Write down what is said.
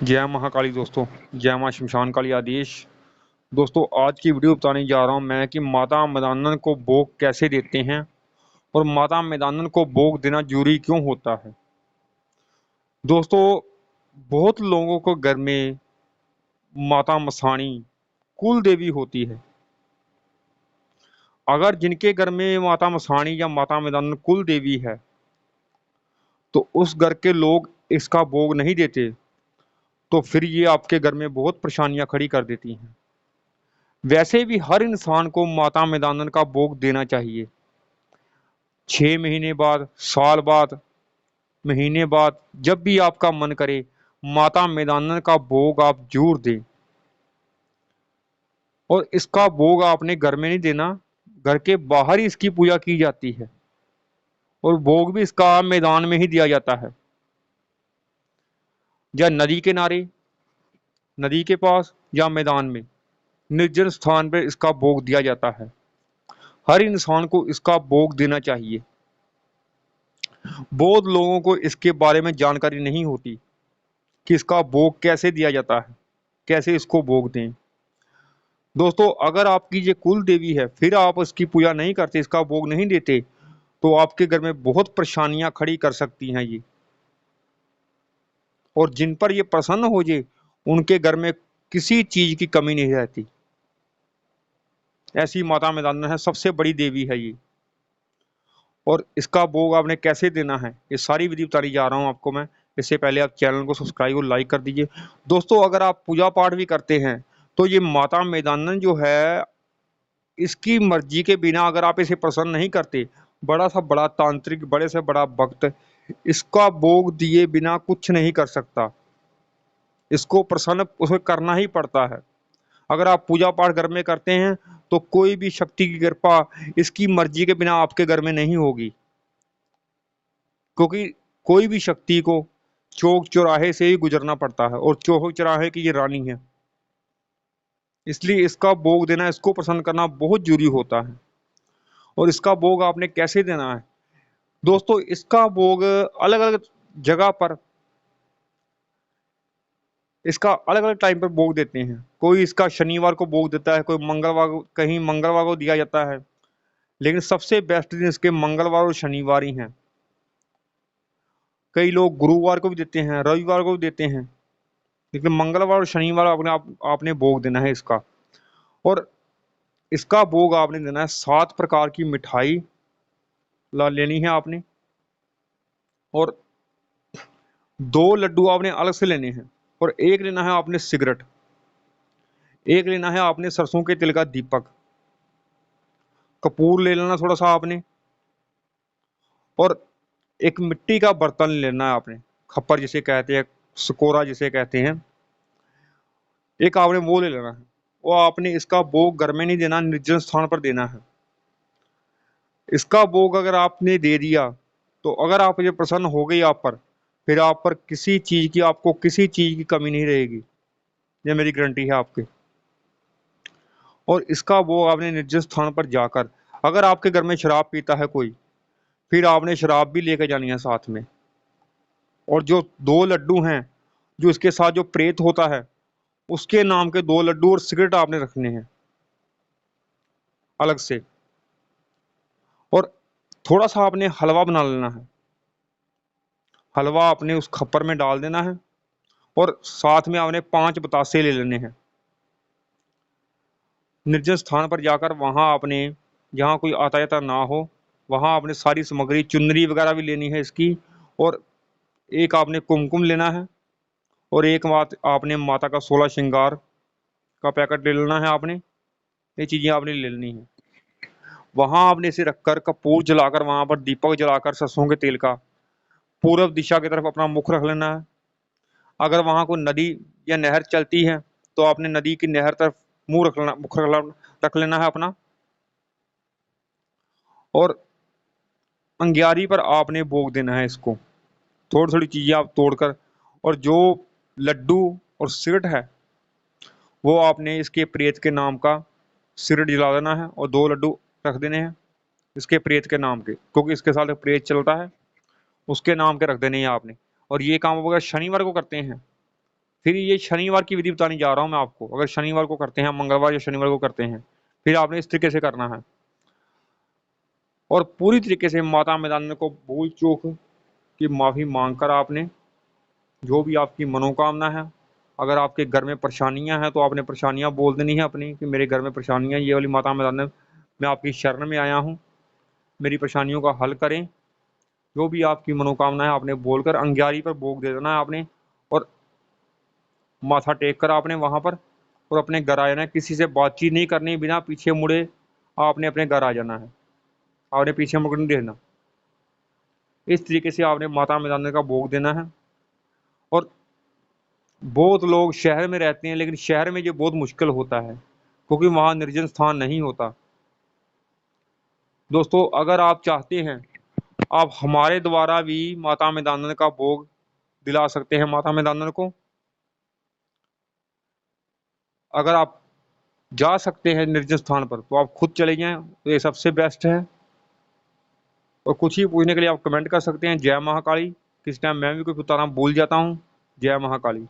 जय महाकाली दोस्तों। जय माँ शमशान काली आदेश। दोस्तों आज की वीडियो बताने जा रहा हूँ मैं कि माता मैदानन को भोग कैसे देते हैं और माता मैदानन को भोग देना जरूरी क्यों होता है। दोस्तों बहुत लोगों को घर में माता मसाणी कुल देवी होती है। अगर जिनके घर में माता मसाणी या माता मैदानन कुल देवी है तो उस घर के लोग इसका भोग नहीं देते तो फिर ये आपके घर में बहुत परेशानियां खड़ी कर देती हैं। वैसे भी हर इंसान को माता मैदानन का भोग देना चाहिए। 6 महीने बाद, साल बाद, महीने बाद, जब भी आपका मन करे माता मैदानन का भोग आप जरूर दें। और इसका भोग आपने घर में नहीं देना, घर के बाहर ही इसकी पूजा की जाती है और भोग भी इसका मैदान में ही दिया जाता है या नदी के किनारे, नदी के पास या मैदान में निर्जन स्थान पर इसका भोग दिया जाता है। हर इंसान को इसका भोग देना चाहिए। बहुत लोगों को इसके बारे में जानकारी नहीं होती कि इसका भोग कैसे दिया जाता है, कैसे इसको भोग दें। दोस्तों अगर आपकी ये कुल देवी है फिर आप इसकी पूजा नहीं करते, इसका भोग नहीं देते तो आपके घर में बहुत परेशानियां खड़ी कर सकती हैं ये। और जिन पर ये प्रसन्न हो जाए उनके घर में किसी चीज की कमी नहीं रहती। ऐसी माता मैदान है, सबसे बड़ी देवी है ये। और इसका भोग आपने कैसे देना है ये सारी विधि बताने जा रहा हूं आपको मैं। इससे पहले आप चैनल को सब्सक्राइब और लाइक कर दीजिए। दोस्तों अगर आप पूजा पाठ भी करते हैं तो ये माता मैदानन जो है इसकी मर्जी के बिना अगर आप इसे प्रसन्न नहीं करते, बड़ा सा बड़ा तांत्रिक, बड़े से बड़ा भक्त इसका भोग दिए बिना कुछ नहीं कर सकता। इसको प्रसन्न उसे करना ही पड़ता है। अगर आप पूजा पाठ घर में करते हैं तो कोई भी शक्ति की कृपा इसकी मर्जी के बिना आपके घर में नहीं होगी, क्योंकि कोई भी शक्ति को चौक चौराहे से ही गुजरना पड़ता है और चौक चौराहे की ये रानी है। इसलिए इसका भोग देना, इसको प्रसन्न करना बहुत जरूरी होता है। और इसका भोग आपने कैसे देना है दोस्तों, इसका भोग अलग अलग जगह पर, इसका अलग अलग टाइम पर भोग देते हैं। कोई इसका शनिवार को भोग देता है, कोई मंगलवार को, कहीं मंगलवार को दिया जाता है, लेकिन सबसे बेस्ट दिन इसके मंगलवार और शनिवार ही हैं। कई लोग गुरुवार को भी देते हैं, रविवार को भी देते हैं, लेकिन मंगलवार और शनिवार आपने भोग देना है इसका। और इसका भोग आपने देना है 7 प्रकार की मिठाई ला लेनी है आपने। और 2 लड्डू आपने अलग से लेने हैं और एक लेना है आपने सिगरेट, एक लेना है आपने सरसों के तिल का दीपक, कपूर ले लेना थोड़ा सा आपने, और एक मिट्टी का बर्तन लेना है आपने, खप्पर जिसे कहते हैं, सकोरा जिसे कहते हैं, एक आपने वो ले लेना है। वो आपने इसका भोग घर में नहीं देना, निर्जन स्थान पर देना है। इसका भोग अगर आपने दे दिया तो अगर आप ये प्रसन्न हो गई आप पर, फिर आप पर किसी चीज की, आपको किसी चीज की कमी नहीं रहेगी, ये मेरी गारंटी है आपके। और इसका भोग आपने निर्जन स्थान पर जाकर, अगर आपके घर में शराब पीता है कोई, फिर आपने शराब भी लेकर जानी है साथ में। और जो 2 लड्डू हैं, जो इसके साथ जो प्रेत होता है उसके नाम के 2 लड्डू और सिगरेट आपने रखने हैं अलग से। और थोड़ा सा आपने हलवा बना लेना है, हलवा आपने उस खप्पर में डाल देना है। और साथ में आपने 5 बतासे ले लेने हैं। निर्जन स्थान पर जाकर वहां आपने, जहां कोई आता जाता ना हो, वहां आपने सारी सामग्री, चुनरी वगैरह भी लेनी है इसकी। और एक आपने कुमकुम लेना है और एक बात आपने माता का 16 श्रृंगार का पैकेट ले लेना है आपने। ये चीजें आपने ले लेनी है। वहां आपने इसे रखकर कपूर जलाकर, वहां पर दीपक जलाकर सरसों के तेल का पूर्व दिशा की तरफ अपना मुख रख लेना है। अगर वहां कोई नदी या नहर चलती है तो आपने नदी की नहर तरफ मुंह रख लेना, मुख रख लेना है अपना। और अंगियारी पर आपने भोग देना है इसको, थोड़ी थोड़ी चीजें आप तोड़कर। और जो लड्डू और सिगरेट है वो आपने इसके प्रेत के नाम का सिगरेट जला देना है और 2 लड्डू रख देने हैं इसके प्रेत के नाम के, क्योंकि इसके साथ एक प्रेत चलता है, उसके नाम के रख देने हैं आपने। और ये काम वगैरह शनिवार को करते हैं फिर ये शनिवार की विधि बताने जा रहा हूं मैं आपको। अगर शनिवार को करते हैं, मंगलवार या शनिवार को करते हैं, फिर आपने इस तरीके से करना है और पूरी तरीके से माता मैदान को भूल चूक की माफी मांगकर आपने जो भी आपकी मनोकामना है, अगर आपके घर में परेशानियां हैं तो आपने परेशानियां बोल देनी है अपनी कि मेरे घर में परेशानियां, ये वाली माता मैदान में मैं आपकी शरण में आया हूँ, मेरी परेशानियों का हल करें। जो भी आपकी मनोकामना है आपने बोलकर अंगियारी पर भोग दे देना है आपने, और माथा टेक कर आपने वहां पर और अपने घर आ जाना है। किसी से बातचीत नहीं करनी, बिना पीछे मुड़े आपने अपने घर आ जाना है, आपने पीछे मुड़ नहीं देखना। इस तरीके से आपने माता मैदान का भोग देना है। और बहुत लोग शहर में रहते हैं, लेकिन शहर में ये बहुत मुश्किल होता है क्योंकि वहां निर्जन स्थान नहीं होता। दोस्तों, अगर आप चाहते हैं, आप हमारे द्वारा भी माता मैदान का भोग दिला सकते हैं माता मैदान को। अगर आप जा सकते हैं निर्जन स्थान पर तो आप खुद चले जाएं, तो ये सबसे बेस्ट है। और कुछ ही पूछने के लिए आप कमेंट कर सकते हैं। जय महाकाली। किस टाइम मैं भी कुछ बताना भूल जाता हूँ। जय महाकाली।